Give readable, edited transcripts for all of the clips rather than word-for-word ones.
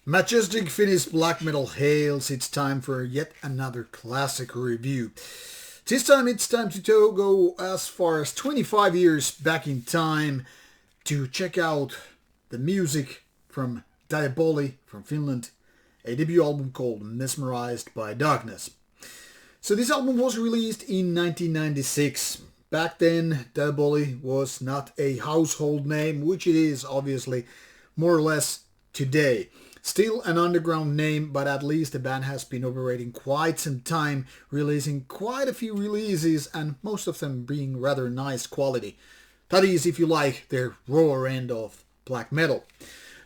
Majestic Finnish black metal hails. It's time for yet another classic review. This time it's time to go as far as 25 years back in time to check out the music from Diaboli from Finland, a debut album called Mesmerized by Darkness. So this album was released in 1996. Back then, Diaboli was not a household name, which it is obviously more or less today. Still an underground name, but at least the band has been operating quite some time, releasing quite a few releases and most of them being rather nice quality. That is, if you like their rawer end of black metal.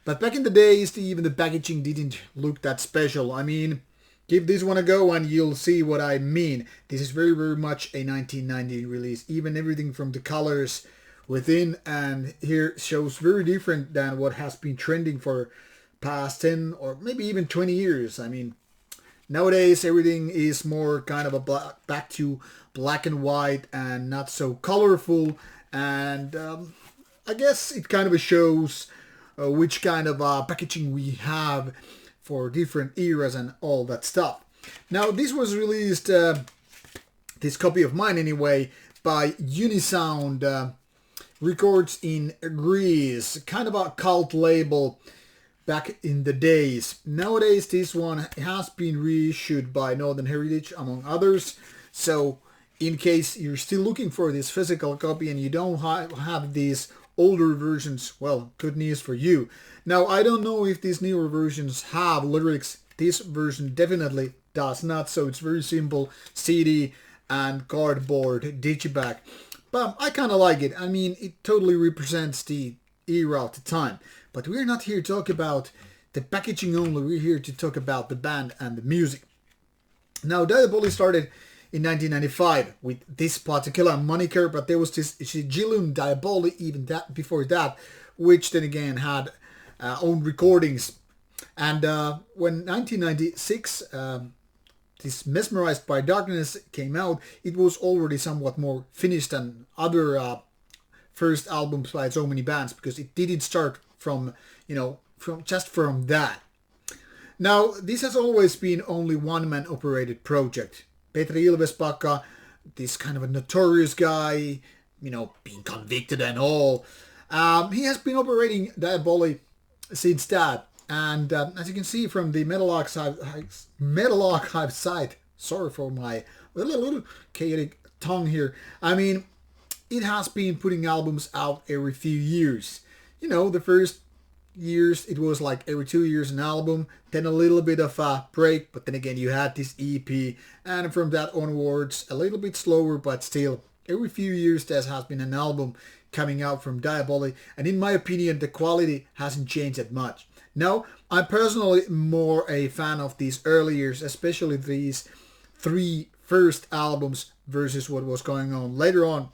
But back in the days, even the packaging didn't look that special. I mean, give this one a go and you'll see what I mean. This is very, very much a 1990 release. Even everything from the colors within and here shows very different than what has been trending for past 10 or maybe even 20 years. I mean, nowadays everything is more kind of a back to black and white and not so colorful. And I guess it kind of shows which kind of packaging we have for different eras and all that stuff. Now, this was released, this copy of mine anyway, by Unisound Records in Greece. Kind of a cult label back in the days. Nowadays, this one has been reissued by Northern Heritage, among others. So, in case you're still looking for this physical copy and you don't have these older versions, well, good news for you. Now, I don't know if these newer versions have lyrics. This version definitely does not, so it's very simple CD and cardboard digipack. But I kind of like it. I mean, it totally represents the era of the time. But we're not here to talk about the packaging only. We're here to talk about the band and the music. Now, Diaboli started in 1995 with this particular moniker, but there was this Sigillum Diaboli even that before that, which then again had own recordings. And when 1996 this Mesmerized by Darkness came out, it was already somewhat more finished than other first albums by so many bands, because it didn't start from that. Now, this has always been only one-man operated project. Petri Ilvespakka, this kind of a notorious guy, being convicted and all, he has been operating Diaboli since that. And as you can see from the Metal Archive site, sorry for my little chaotic tongue here, I mean, it has been putting albums out every few years. The first years it was like every 2 years an album, then a little bit of a break, but then again you had this EP, and from that onwards a little bit slower, but still every few years there has been an album coming out from Diaboli, and in my opinion the quality hasn't changed that much. Now, I'm personally more a fan of these early years, especially these three first albums versus what was going on later on.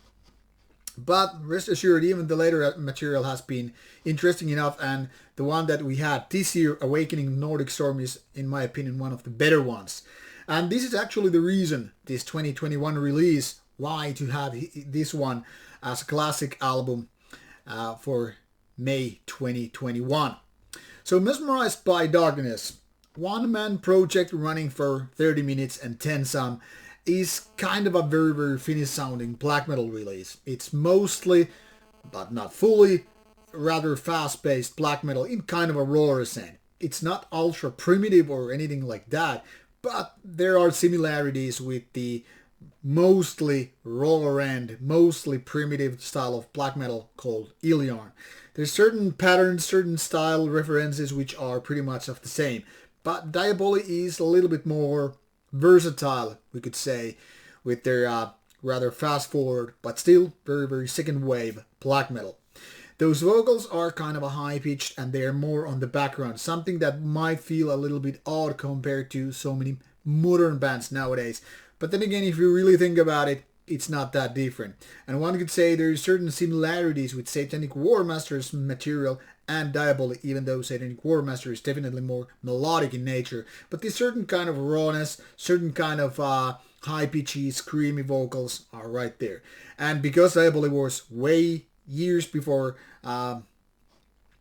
But rest assured, even the later material has been interesting enough, and the one that we had this year, Awakening Nordic Storm, is, in my opinion, one of the better ones. And this is actually the reason, this 2021 release, why to have this one as a classic album for May 2021. So Mesmerized by Darkness, one-man project running for 30 minutes and 10 some, is kind of a very, very Finnish sounding black metal release. It's mostly, but not fully, rather fast-paced black metal in kind of a raw sense. It's not ultra primitive or anything like that, but there are similarities with the mostly raw and mostly primitive style of black metal called Ilion. There's certain patterns, certain style references which are pretty much of the same, but Diaboli is a little bit more versatile, we could say, with their rather fast forward but still very, very second wave black metal. Those vocals are kind of a high pitched and they're more on the background, something that might feel a little bit odd compared to so many modern bands nowadays. But then again, if you really think about it, it's not that different. And one could say there are certain similarities with Satanic War Master's material and Diaboli, even though Satanic War Master is definitely more melodic in nature. But this certain kind of rawness, certain kind of high-pitchy, screamy vocals are right there. And because Diaboli was way years before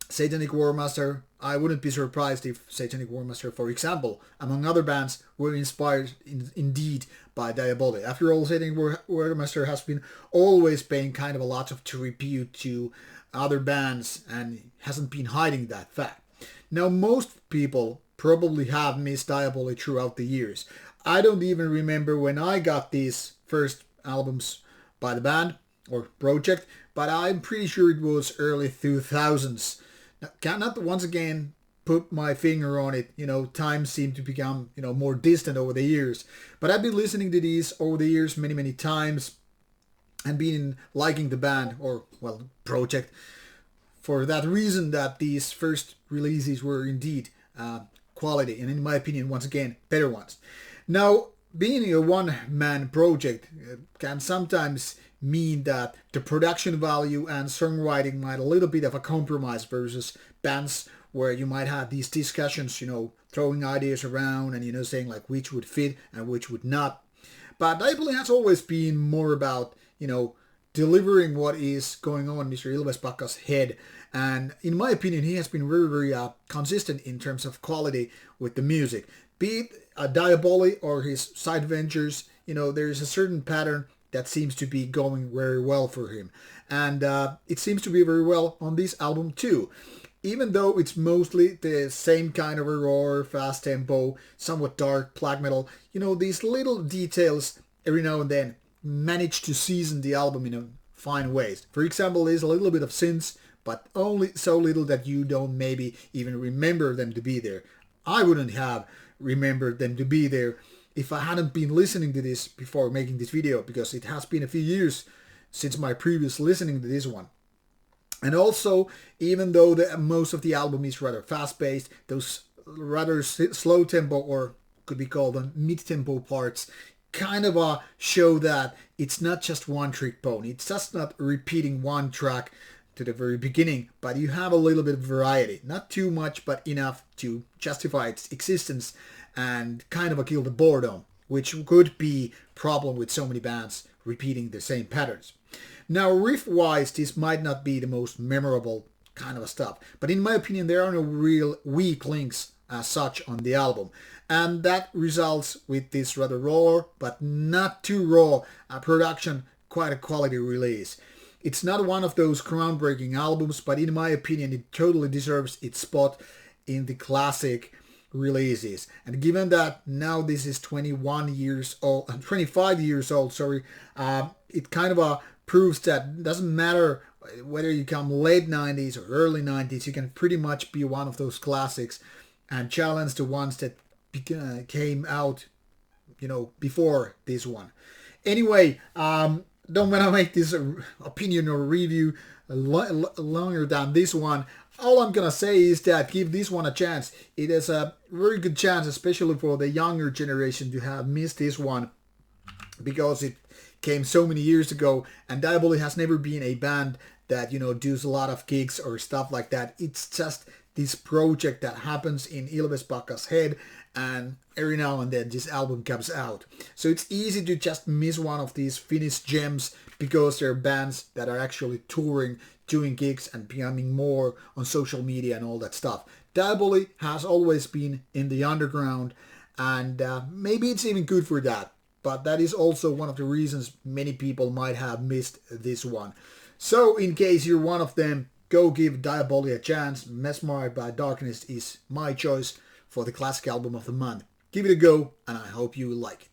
Satanic Warmaster, I wouldn't be surprised if Satanic Warmaster, for example, among other bands, were inspired indeed by Diaboli. After all, Satanic Warmaster has been always paying kind of a lot of tribute to other bands and hasn't been hiding that fact. Now, most people probably have missed Diaboli throughout the years. I don't even remember when I got these first albums by the band or project, but I'm pretty sure it was early 2000s. Now, cannot once again put my finger on it. Time seemed to become, more distant over the years. But I've been listening to these over the years many, many times and been liking the band or, project for that reason that these first releases were indeed quality and in my opinion, once again, better ones. Now, being a one-man project can sometimes mean that the production value and songwriting might a little bit of a compromise versus bands where you might have these discussions, throwing ideas around and, saying like which would fit and which would not. But Diaboli has always been more about, delivering what is going on in Mr. Ilves Pakka's head. And in my opinion, he has been very, very consistent in terms of quality with the music. Be it Diaboli or his side ventures, there's a certain pattern that seems to be going very well for him. And it seems to be very well on this album too. Even though it's mostly the same kind of a raw, fast tempo, somewhat dark black metal, these little details every now and then manage to season the album in a fine ways. For example, there's a little bit of synths, but only so little that you don't maybe even remember them to be there. I wouldn't have remembered them to be there if I hadn't been listening to this before making this video, because it has been a few years since my previous listening to this one. And also, even though most of the album is rather fast-paced, those rather slow tempo, or could be called mid-tempo parts, kind of show that it's not just one trick pony. It's just not repeating one track to the very beginning, but you have a little bit of variety. Not too much, but enough to justify its existence and kind of kill the boredom, which could be a problem with so many bands repeating the same patterns. Now, riff-wise, this might not be the most memorable kind of stuff, but in my opinion, there are no real weak links as such on the album. And that results with this rather raw, but not too raw, production, quite a quality release. It's not one of those groundbreaking albums, but in my opinion, it totally deserves its spot in the classic releases. And given that now this is 25 years old, it kind of proves that it doesn't matter whether you come late 90s or early 90s, you can pretty much be one of those classics and challenge the ones that came out, before this one. Anyway, don't want to make this opinion or review longer than this one. All I'm going to say is that give this one a chance. It is a very good chance, especially for the younger generation, to have missed this one because it came so many years ago, and Diaboli has never been a band that, does a lot of gigs or stuff like that. It's just this project that happens in Ilves Pakka's head, and every now and then this album comes out. So it's easy to just miss one of these Finnish gems because they're bands that are actually touring, doing gigs and becoming more on social media and all that stuff. Diaboli has always been in the underground, and maybe it's even good for that. But that is also one of the reasons many people might have missed this one. So in case you're one of them, go give Diaboli a chance. Mesmerized by Darkness is my choice for the classic album of the month. Give it a go, and I hope you like it.